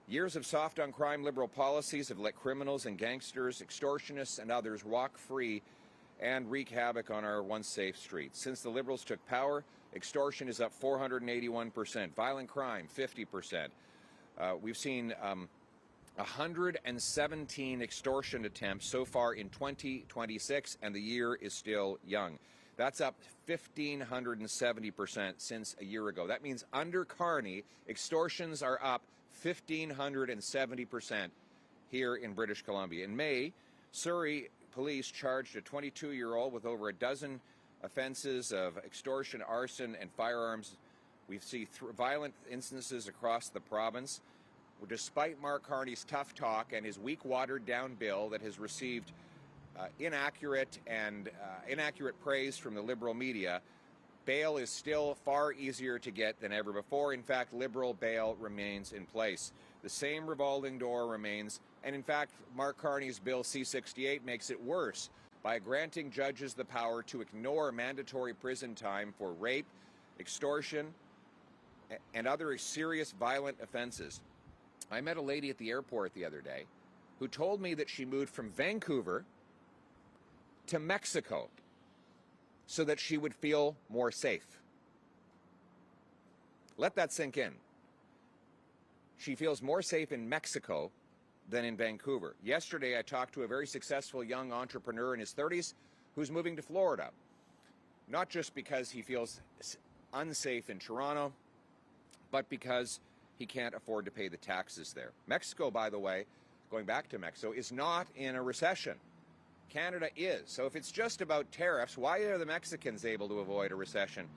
Years of soft on crime liberal policies have let criminals and gangsters, extortionists and others walk free and wreak havoc on our once safe streets. Since the Liberals took power, extortion is up 481%, violent crime 50%. We've seen 117 extortion attempts so far in 2026, and the year is still young. That's up 1,570% since a year ago. That means under Carney, extortions are up 1,570% here in British Columbia. In May, Surrey police charged a 22-year-old with over a dozen offenses of extortion, arson, and firearms. We see violent instances across the province. Despite Mark Carney's tough talk and his weak, watered-down bill that has received inaccurate praise from the Liberal media, bail is still far easier to get than ever before. In fact, Liberal bail remains in place. The same revolving door remains, and in fact, Mark Carney's Bill C-68 makes it worse by granting judges the power to ignore mandatory prison time for rape, extortion, and other serious violent offenses. I met a lady at the airport the other day who told me that she moved from Vancouver to Mexico so that she would feel more safe. Let that sink in. She feels more safe in Mexico than in Vancouver. Yesterday, I talked to a very successful young entrepreneur in his 30s who's moving to Florida, not just because he feels unsafe in Toronto, but because he can't afford to pay the taxes there. Mexico, by the way, going back to Mexico, is not in a recession. Canada is. So if it's just about tariffs, why are the Mexicans able to avoid a recession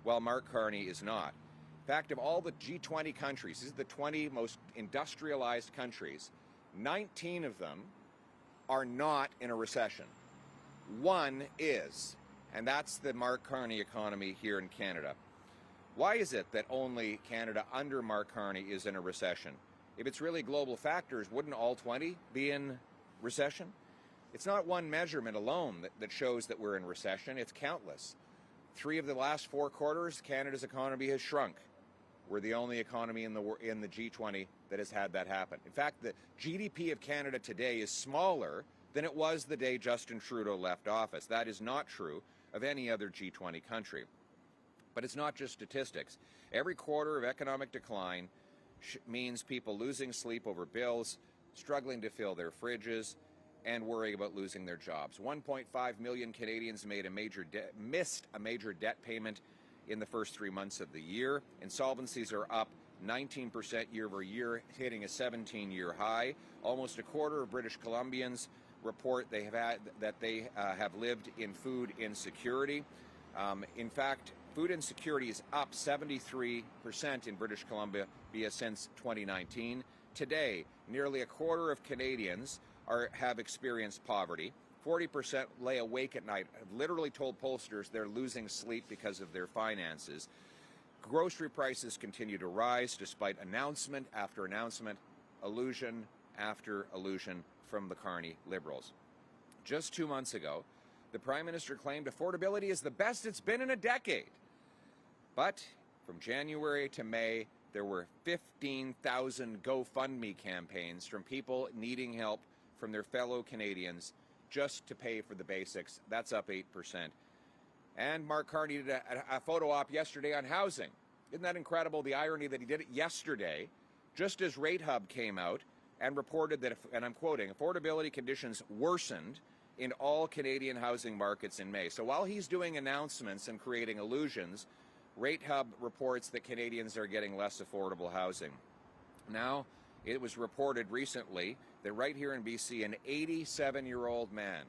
while Mark Carney is not? In fact, of all the G20 countries, these are the 20 most industrialized countries, 19 of them are not in a recession. One is, and that's the Mark Carney economy here in Canada. Why is it that only Canada under Mark Carney is in a recession? If it's really global factors, wouldn't all 20 be in recession? It's not one measurement alone that shows that we're in recession. It's countless. 3 of the last 4 quarters, Canada's economy has shrunk. We're the only economy in the G20 that has had that happen. In fact, the GDP of Canada today is smaller than it was the day Justin Trudeau left office. That is not true of any other G20 country. But it's not just statistics. Every quarter of economic decline means people losing sleep over bills, struggling to fill their fridges, and worrying about losing their jobs. 1.5 million Canadians missed a major debt payment in the first 3 months of the year. Insolvencies are up 19% year over year, hitting a 17-year high. Almost a quarter of British Columbians report they have lived in food insecurity. In fact, food insecurity is up 73% in British Columbia since 2019. Today, nearly a quarter of Canadians have experienced poverty. 40% lay awake at night, have literally told pollsters they're losing sleep because of their finances. Grocery prices continue to rise despite announcement after announcement, illusion after illusion from the Carney Liberals. Just 2 months ago, the Prime Minister claimed affordability is the best it's been in a decade. But from January to May, there were 15,000 GoFundMe campaigns from people needing help from their fellow Canadians just to pay for the basics. That's up 8%. And Mark Carney did a photo op yesterday on housing. Isn't that incredible, the irony that he did it yesterday, just as Rate Hub came out and reported that, and I'm quoting, affordability conditions worsened in all Canadian housing markets in May. So while he's doing announcements and creating illusions, Rate Hub reports that Canadians are getting less affordable housing. Now, it was reported recently that right here in BC, an 87-year-old man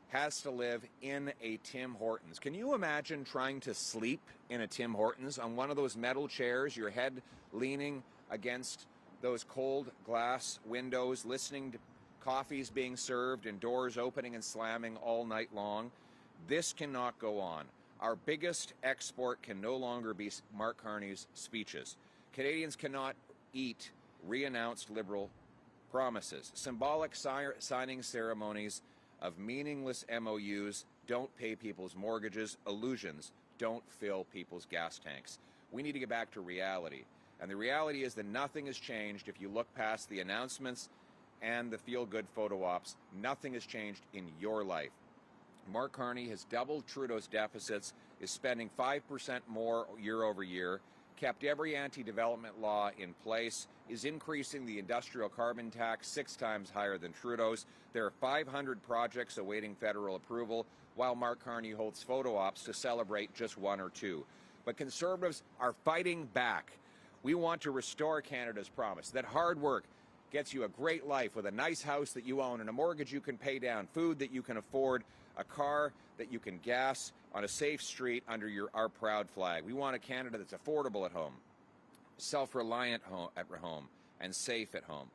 has to live in a Tim Hortons. Can you imagine trying to sleep in a Tim Hortons on one of those metal chairs, your head leaning against those cold glass windows, listening to coffees being served and doors opening and slamming all night long? This cannot go on. Our biggest export can no longer be Mark Carney's speeches. Canadians cannot eat re-announced Liberal promises. Symbolic signing ceremonies of meaningless MOUs don't pay people's mortgages. Illusions don't fill people's gas tanks. We need to get back to reality. And the reality is that nothing has changed if you look past the announcements and the feel-good photo ops. Nothing has changed in your life. Mark Carney has doubled Trudeau's deficits, is spending 5% more year over year, kept every anti-development law in place, is increasing the industrial carbon tax 6 times higher than Trudeau's. There are 500 projects awaiting federal approval, while Mark Carney holds photo ops to celebrate just 1 or 2. But Conservatives are fighting back. We want to restore Canada's promise that hard work gets you a great life with a nice house that you own and a mortgage you can pay down, food that you can afford, a car that you can gas on a safe street under our proud flag. We want a Canada that's affordable at home, self-reliant at home, and safe at home.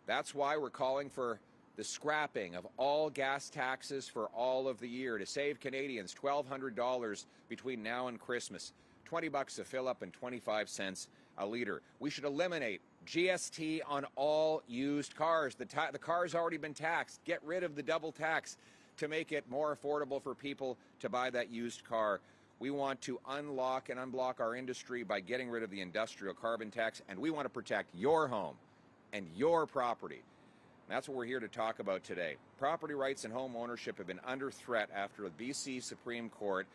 That's why we're calling for the scrapping of all gas taxes for all of the year to save Canadians $1,200 between now and Christmas. $20 a fill-up and 25 cents a litre. We should eliminate GST on all used cars. The car's already been taxed. Get rid of the double tax to make it more affordable for people to buy that used car. We want to unlock and unblock our industry by getting rid of the industrial carbon tax, and we want to protect your home and your property. That's what we're here to talk about today. Property rights and home ownership have been under threat after the BC Supreme Court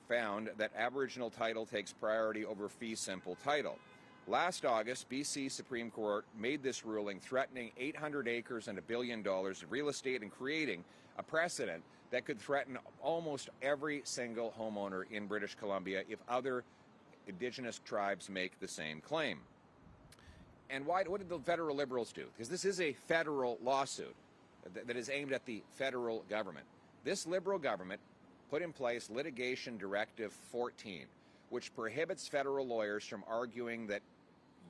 found that Aboriginal title takes priority over fee simple title. Last August, BC Supreme Court made this ruling, threatening 800 acres and $1 billion of real estate and creating a precedent that could threaten almost every single homeowner in British Columbia if other Indigenous tribes make the same claim. And what did the federal Liberals do? Because this is a federal lawsuit that is aimed at the federal government. This Liberal government put in place Litigation Directive 14, which prohibits federal lawyers from arguing that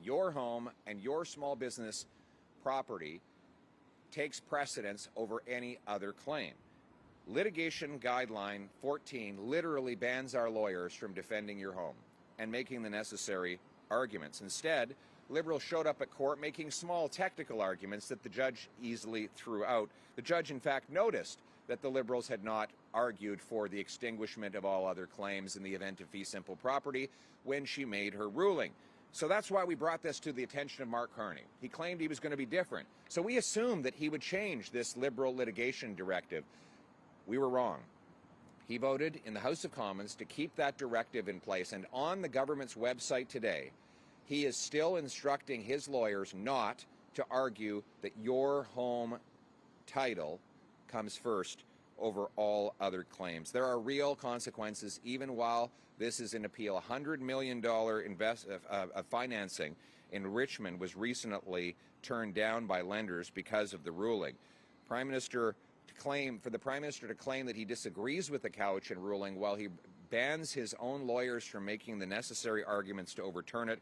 your home and your small business property takes precedence over any other claim. Litigation Guideline 14 literally bans our lawyers from defending your home and making the necessary arguments. Instead, Liberals showed up at court making small technical arguments that the judge easily threw out. The judge, in fact, noticed that the Liberals had not argued for the extinguishment of all other claims in the event of fee simple property when she made her ruling. So that's why we brought this to the attention of Mark Carney. He claimed he was going to be different. So we assumed that he would change this Liberal litigation directive. We were wrong. He voted in the House of Commons to keep that directive in place, and on the government's website today, he is still instructing his lawyers not to argue that your home title comes first over all other claims. There are real consequences even while this is an appeal. $100 million financing in Richmond was recently turned down by lenders because of the ruling. For the Prime Minister to claim that he disagrees with the Cowichan ruling while he bans his own lawyers from making the necessary arguments to overturn it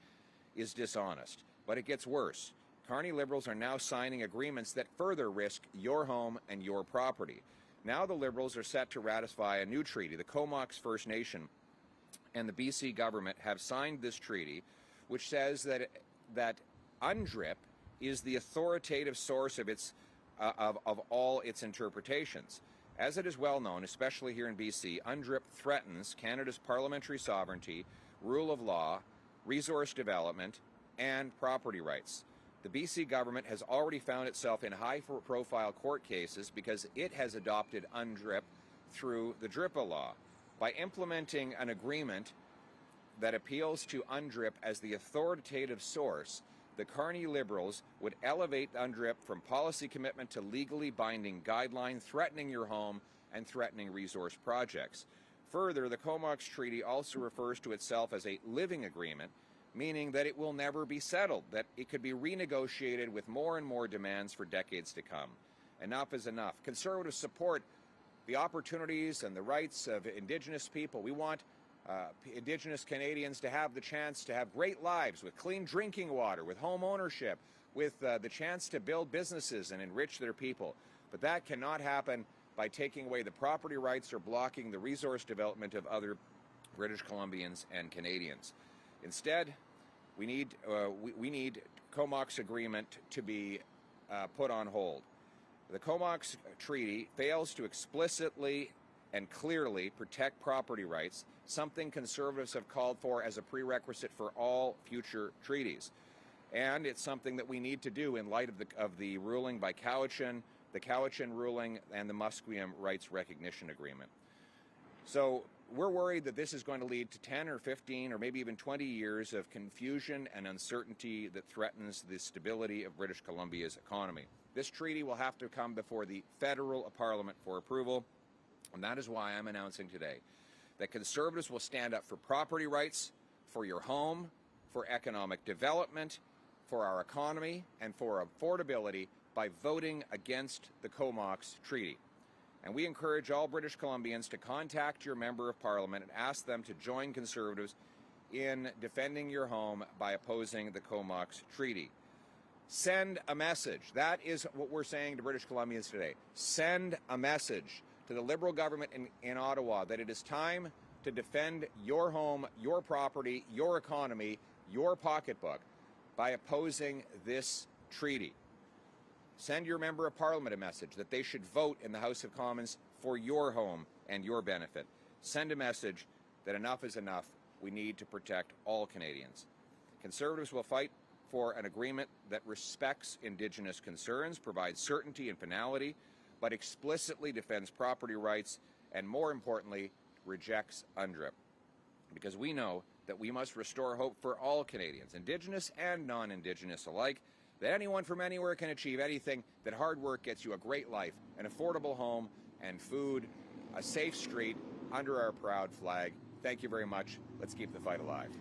is dishonest. But it gets worse. Carney Liberals are now signing agreements that further risk your home and your property. Now the Liberals are set to ratify a new treaty. The Komox First Nation and the BC government have signed this treaty, which says that UNDRIP is the authoritative source of all its interpretations. As it is well known, especially here in BC, UNDRIP threatens Canada's parliamentary sovereignty, rule of law, resource development, and property rights. The BC government has already found itself in high-profile court cases because it has adopted UNDRIP through the DRIPA law. By implementing an agreement that appeals to UNDRIP as the authoritative source, the Carney Liberals would elevate UNDRIP from policy commitment to legally binding guideline, threatening your home and threatening resource projects. Further, the Comox Treaty also refers to itself as a living agreement, meaning that it will never be settled, that it could be renegotiated with more and more demands for decades to come. Enough is enough. Conservatives support the opportunities and the rights of Indigenous people. We want Indigenous Canadians to have the chance to have great lives with clean drinking water, with home ownership, with the chance to build businesses and enrich their people. But that cannot happen by taking away the property rights or blocking the resource development of other British Columbians and Canadians. Instead, we need Comox agreement to be put on hold. The Comox Treaty fails to explicitly and clearly protect property rights something Conservatives have called for as a prerequisite for all future treaties. And it's something that we need to do in light of the ruling by Cowichan, the Cowichan ruling, and the Musqueam Rights Recognition Agreement. So we're worried that this is going to lead to 10 or 15 or maybe even 20 years of confusion and uncertainty that threatens the stability of British Columbia's economy. This treaty will have to come before the federal Parliament for approval, and that is why I'm announcing today that Conservatives will stand up for property rights, for your home, for economic development, for our economy, and for affordability by voting against the Komox Treaty. And we encourage all British Columbians to contact your Member of Parliament and ask them to join Conservatives in defending your home by opposing the Komox Treaty. Send a message. That is what we're saying to British Columbians today. Send a message to the Liberal government in Ottawa that it is time to defend your home, your property, your economy, your pocketbook by opposing this treaty. Send your Member of Parliament a message that they should vote in the House of Commons for your home and your benefit. Send a message that enough is enough. We need to protect all Canadians. Conservatives will fight for an agreement that respects Indigenous concerns, provides certainty and finality, but explicitly defends property rights and, more importantly, rejects UNDRIP. Because we know that we must restore hope for all Canadians, Indigenous and non-Indigenous alike, that anyone from anywhere can achieve anything, that hard work gets you a great life, an affordable home and food, a safe street under our proud flag. Thank you very much. Let's keep the fight alive.